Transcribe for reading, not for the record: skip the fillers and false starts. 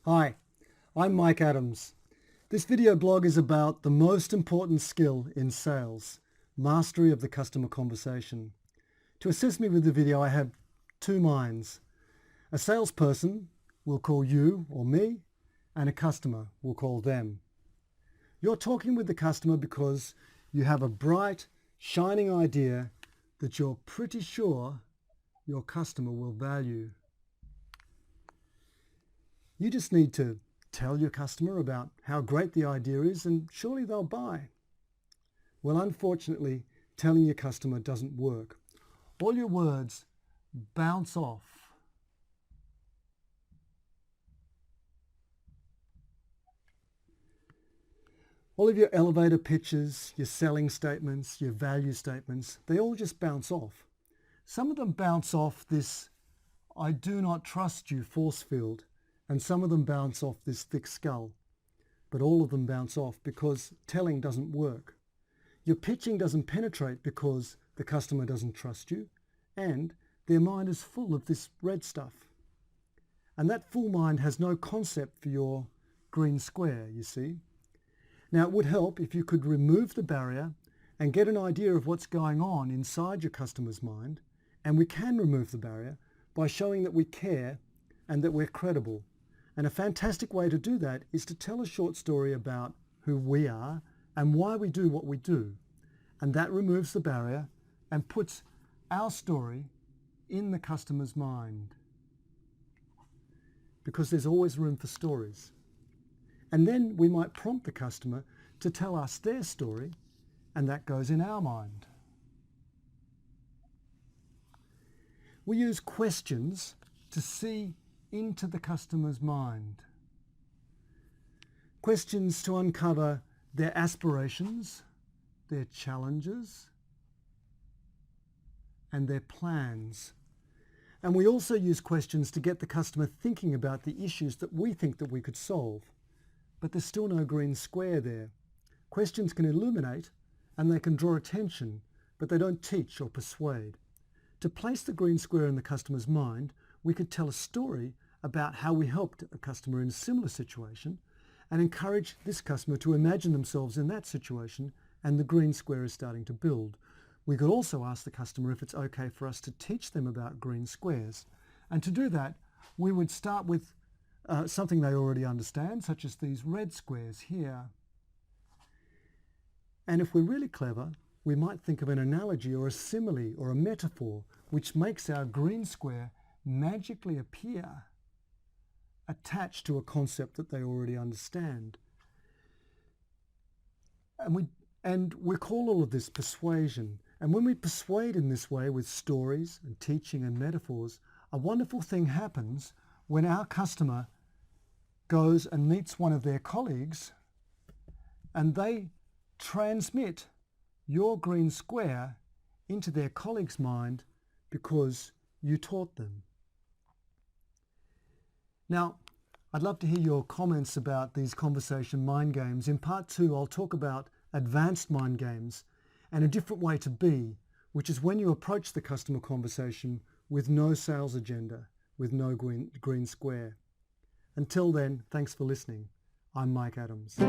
Hi, I'm Mike Adams. This video blog is about the most important skill in sales, mastery of the customer conversation. To assist me with the video, I have two minds. A salesperson will call you or me, and a customer will call them. You're talking with the customer because you have a bright, shining idea that you're pretty sure your customer will value. You just need to tell your customer about how great the idea is and surely they'll buy. Well, unfortunately, telling your customer doesn't work. All your words bounce off. All of your elevator pitches, your selling statements, your value statements, they all just bounce off. Some of them bounce off this "I do not trust you" force field, and some of them bounce off this thick skull. But all of them bounce off because telling doesn't work. Your pitching doesn't penetrate because the customer doesn't trust you, and their mind is full of this red stuff. And that full mind has no concept for your green square, you see. Now, it would help if you could remove the barrier and get an idea of what's going on inside your customer's mind, and we can remove the barrier by showing that we care and that we're credible. And a fantastic way to do that is to tell a short story about who we are and why we do what we do. And that removes the barrier and puts our story in the customer's mind. Because there's always room for stories. And then we might prompt the customer to tell us their story, and that goes in our mind. We use questions to see into the customer's mind. Questions to uncover their aspirations, their challenges, and their plans. And we also use questions to get the customer thinking about the issues that we think that we could solve. But there's still no green square there. Questions can illuminate and they can draw attention, but they don't teach or persuade. To place the green square in the customer's mind, we could tell a story about how we helped a customer in a similar situation and encourage this customer to imagine themselves in that situation, and the green square is starting to build. We could also ask the customer if it's okay for us to teach them about green squares. And to do that, we would start with something they already understand, such as these red squares here. And if we're really clever, we might think of an analogy or a simile or a metaphor which makes our green square magically appear attached to a concept that they already understand. And we call all of this persuasion. And when we persuade in this way with stories and teaching and metaphors, a wonderful thing happens when our customer goes and meets one of their colleagues and they transmit your green square into their colleague's mind because you taught them. Now, I'd love to hear your comments about these conversation mind games. In part 2, I'll talk about advanced mind games and a different way to be, which is when you approach the customer conversation with no sales agenda, with no green square. Until then, thanks for listening. I'm Mike Adams.